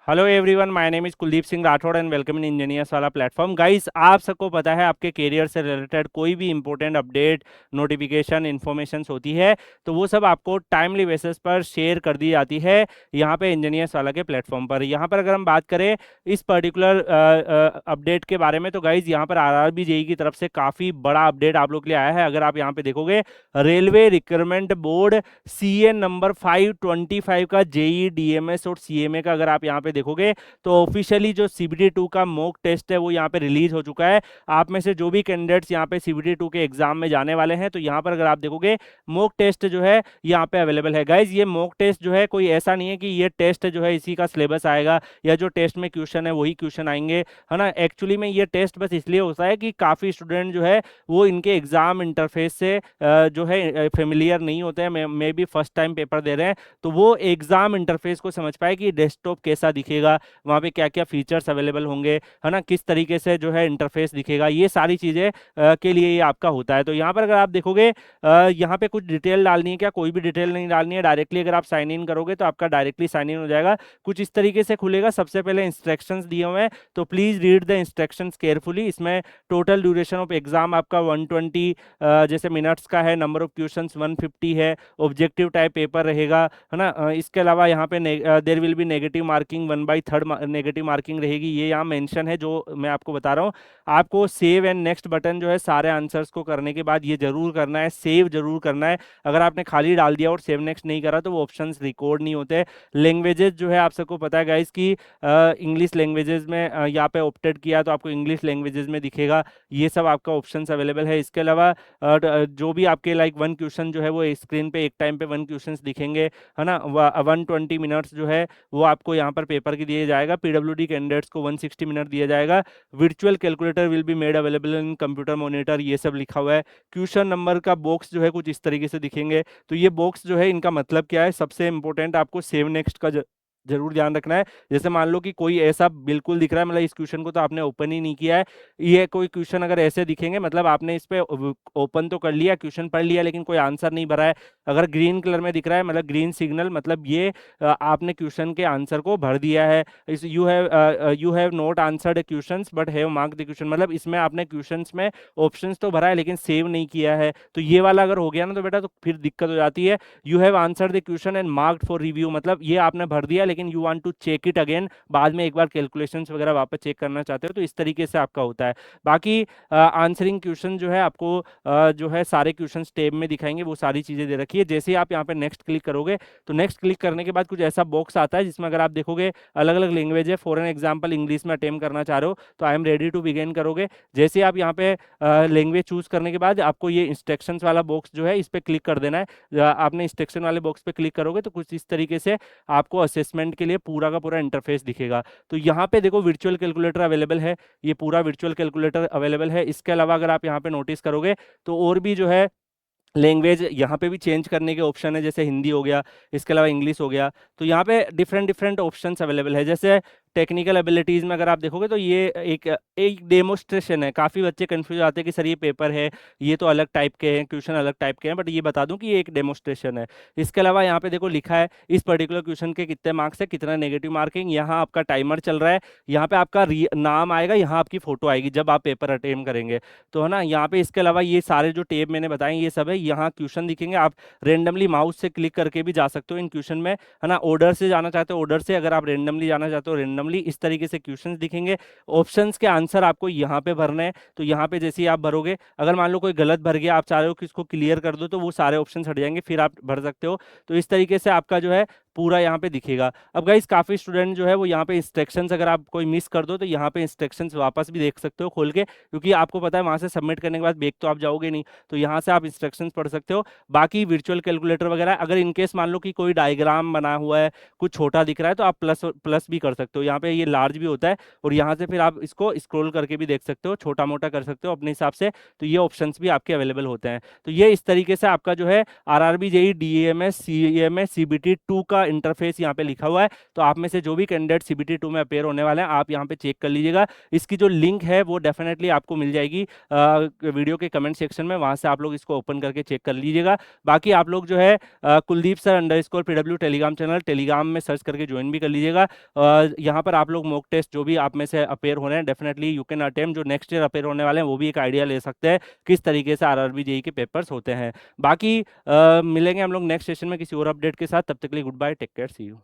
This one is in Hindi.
Hello everyone, my name is Kuldeep Singh Rathore and welcome in engineers वाला प्लेटफॉर्म। गाइस, आप सबको पता है आपके करियर से रिलेटेड कोई भी इंपॉर्टेंट अपडेट, नोटिफिकेशन, इन्फॉर्मेशंस होती है तो वो सब आपको टाइमली बेसिस पर शेयर कर दी जाती है यहाँ पे इंजीनियर्स वाला के प्लेटफॉर्म पर। यहाँ पर अगर हम बात करें इस पर्टिकुलर अपडेट के बारे में तो गाइज यहाँ पर आरआरबी जेई की तरफ से काफ़ी बड़ा अपडेट आप लोग के लिए आया है। अगर आप यहाँ पे देखोगे, railway recruitment board CA number 525 का जेई डीएमएस और सीएमए का अगर आप यहाँ पे देखोगे तो ऑफिशियली जो सीबीटी 2 का मॉक टेस्ट है वो यहाँ पे रिलीज हो चुका है। आप में से जो भी कैंडिडेट्स यहाँ पे सीबीटी 2 के एग्जाम में जाने वाले हैं तो यहाँ पर अगर आप देखोगे मॉक टेस्ट जो है यहाँ पे अवेलेबल है। गाइज, ये मॉक टेस्ट जो है कोई ऐसा नहीं है कि ये टेस्ट जो है इसी का सिलेबस आएगा या जो टेस्ट में क्वेश्चन है वही क्वेश्चन आएंगे, है ना। एक्चुअली में ये टेस्ट बस इसलिए होता है कि काफ़ी स्टूडेंट जो है वो इनके एग्जाम इंटरफेस से जो है फेमिलियर नहीं होते हैं, maybe first time paper दे रहे हैं, तो वो एग्जाम इंटरफेस को समझ पाए कि डेस्कटॉप कैसा दिखेगा, वहाँ पे क्या क्या फीचर्स अवेलेबल होंगे, है ना, किस तरीके से जो है इंटरफेस दिखेगा, ये सारी चीज़ें के लिए ये आपका होता है। तो यहाँ पर अगर आप देखोगे यहाँ पे कुछ डिटेल डालनी है क्या, कोई भी डिटेल नहीं डालनी है। डायरेक्टली अगर आप साइन इन करोगे तो आपका डायरेक्टली साइन इन हो जाएगा। कुछ इस तरीके से खुलेगा। सबसे पहले इंस्ट्रक्शंस दिए हुए हैं तो please read the instructions carefully. इसमें टोटल ड्यूरेशन ऑफ एग्जाम आपका 120 जैसे मिनट्स का है, नंबर ऑफ क्वेश्चंस 150 है, ऑब्जेक्टिव टाइप पेपर रहेगा, है ना। इसके अलावा यहाँ पे there will be negative marking, 1/3 negative marking रहेगी, ये यहाँ मेंशन है जो मैं आपको बता रहा हूँ। आपको सेव एंड नेक्स्ट बटन जो है सारे आंसर्स को करने के बाद ये जरूर करना है, सेव जरूर करना है। अगर आपने खाली डाल दिया और सेव नेक्स्ट नहीं करा तो वो ऑप्शंस रिकॉर्ड नहीं होते। लैंग्वेजेस जो है आप सबको पता है गाइस कि इंग्लिश लैंग्वेजेस में यहाँ पे ऑप्टेड किया तो आपको इंग्लिश लैंग्वेजेस में दिखेगा। ये सब आपका ऑप्शंस अवेलेबल है। इसके अलावा जो भी आपके लाइक वन क्वेश्चन जो है वो स्क्रीन पे एक टाइम पे वन क्वेश्चन दिखेंगे, है ना। 120 मिनट्स जो है वो आपको यहाँ पर पेपर की दिया जाएगा। पीडब्ल्यूडी कैंडिडेट्स को 160 मिनट दिया जाएगा। Virtual calculator will be made available in computer monitor, ये सब लिखा हुआ है। क्वेश्चन नंबर का बॉक्स जो है कुछ इस तरीके से दिखेंगे। तो ये बॉक्स जो है इनका मतलब क्या है, सबसे इंपॉर्टेंट आपको सेव नेक्स्ट का जरूर ध्यान रखना है। जैसे मान लो कि कोई ऐसा बिल्कुल दिख रहा है, मतलब इस क्वेश्चन को तो आपने ओपन ही नहीं किया है, ये कोई क्वेश्चन अगर ऐसे दिखेंगे मतलब आपने इस पे ओपन तो कर लिया, क्वेश्चन पढ़ लिया, लेकिन कोई आंसर नहीं भरा है। अगर ग्रीन कलर में दिख रहा है मतलब ग्रीन सिग्नल, मतलब ये आपने क्वेश्चन के आंसर को भर दिया है। इस you have not answered questions but have mark the question, मतलब इसमें आपने क्वेश्चंस में ऑप्शंस तो भरा है लेकिन सेव नहीं किया है। तो ये वाला अगर हो गया ना तो बेटा तो फिर दिक्कत हो जाती है। You have answered the question and marked for review, मतलब ये आपने भर दिया लेकिन you want to check it again, बाद में एक बार कैलकुलेशंस वगैरह वापस चेक करना चाहते हो, तो इस तरीके से आपका होता है। बाकी आंसरिंग क्वेश्चन जो है आपको जो है सारे क्वेश्चन टेब में दिखाएंगे, वो सारी चीजें दे रखी है। जैसे ही आप यहाँ पे नेक्स्ट क्लिक करोगे तो नेक्स्ट क्लिक करने के बाद कुछ ऐसा बॉक्स आता है जिसमें अगर आप देखोगे अलग अलग लैंग्वेज है। फॉर एन एग्जाम्पल इंग्लिश में अटेम्प्ट करना चाह रहे हो तो I am ready to begin करोगे। जैसे आप यहाँ पे लैंग्वेज चूज करने के बाद आपको ये इंस्ट्रक्शंस वाला बॉक्स जो है इस पे क्लिक कर देना है। आपने इंस्ट्रक्शन वाले बॉक्स पे क्लिक करोगे तो कुछ इस तरीके से आपको असेसमेंट के लिए पूरा का पूरा इंटरफेस दिखेगा। तो यहाँ पे देखो वर्चुअल कैलकुलेटर अवेलेबल है, ये पूरा वर्चुअल कैलकुलेटर अवेलेबल है। इसके अलावा अगर आप यहाँ पे नोटिस करोगे तो और भी जो है लैंग्वेज यहाँ पे भी चेंज करने के ऑप्शन है, जैसे हिंदी हो गया, इसके अलावा इंग्लिश हो गया। तो यहाँ पे डिफरेंट डिफरेंट ऑप्शंस अवेलेबल है। जैसे टेक्निकल एबिलिटीज में अगर आप देखोगे तो ये एक एक डेमोस्ट्रेशन है। काफ़ी बच्चे कंफ्यूज आते हैं कि सर ये पेपर है, ये तो अलग टाइप के हैं, क्वेश्चन अलग टाइप के हैं, बट ये बता दूं कि ये एक डेमोस्ट्रेशन है। इसके अलावा यहाँ पे देखो लिखा है इस पर्टिकुलर क्वेश्चन के कितने मार्क्स है, कितना नेगेटिव मार्किंग, यहाँ आपका टाइमर चल रहा है, यहाँ पे आपका नाम आएगा, यहाँ आपकी फोटो आएगी जब आप पेपर अटेम्प्ट करेंगे, तो है ना। यहाँ पे इसके अलावा ये सारे जो टेब मैंने बताए ये सब है, यहाँ क्वेश्चन दिखेंगे। आप रेंडमली माउस से क्लिक करके भी जा सकते हो इन क्वेश्चन में, है ना। ऑर्डर से जाना चाहते हो ऑर्डर से, अगर आप रेंडमली जाना चाहते हो रेंडमली, इस तरीके से क्वेश्चंस दिखेंगे। ऑप्शंस के आंसर आपको यहाँ पे भरने हैं। तो यहाँ पे जैसे ही आप भरोगे, अगर मान लो कोई गलत भर गया, आप चाह रहे हो कि इसको क्लियर कर दो, तो वो सारे ऑप्शन हट जाएंगे, फिर आप भर सकते हो। तो इस तरीके से आपका जो है पूरा यहाँ पे दिखेगा। अब गाइस काफी स्टूडेंट जो है वो यहाँ पे इंस्ट्रक्शंस अगर आप कोई मिस कर दो तो यहाँ पे इंस्ट्रक्शंस वापस भी देख सकते हो खोल के, क्योंकि आपको पता है वहां से सबमिट करने के बाद बैक तो आप जाओगे नहीं, तो यहाँ से आप इंस्ट्रक्शंस पढ़ सकते हो। बाकी वर्चुअल कैलकुलेटर वगैरह, अगर इनकेस मान लो कि कोई डायग्राम बना हुआ है, कुछ छोटा दिख रहा है, तो आप प्लस प्लस भी कर सकते हो। यहाँ पे ये लार्ज भी होता है और यहाँ से फिर आप इसको स्क्रॉल करके भी देख सकते हो, छोटा मोटा कर सकते हो अपने हिसाब से। तो ये ऑप्शंस भी आपके अवेलेबल होते हैं। तो ये इस तरीके से आपका जो है RRB JE DMs CMS CBT 2 का इंटरफेस यहाँ पे लिखा हुआ है। तो आप में से जो भी कैंडिडेट CBT 2 में अपेयर होने वाले हैं, आप यहाँ पे चेक कर लीजिएगा। इसकी जो लिंक है वो डेफिनेटली आपको मिल जाएगी वीडियो के कमेंट सेक्शन में, वहां से आप लोग इसको ओपन करके चेक कर लीजिएगा। बाकी आप लोग जो है Kuldeep sir _PW Telegram channel Telegram में सर्च करके ज्वाइन भी कर लीजिएगा। यहाँ पर आप लोग मॉक टेस्ट जो भी आप में से अपेयर हो रहे हैं, डेफिनेटली यू कैन अटेम्प्ट। जो नेक्स्ट ईयर अपेयर होने वाले हैं वो भी एक आइडिया ले सकते हैं किस तरीके से RRB जेई के पेपर्स होते हैं। बाकी मिलेंगे हम लोग नेक्स्ट सेशन में किसी और अपडेट के साथ। तब तक के लिए good bye, take care, see you.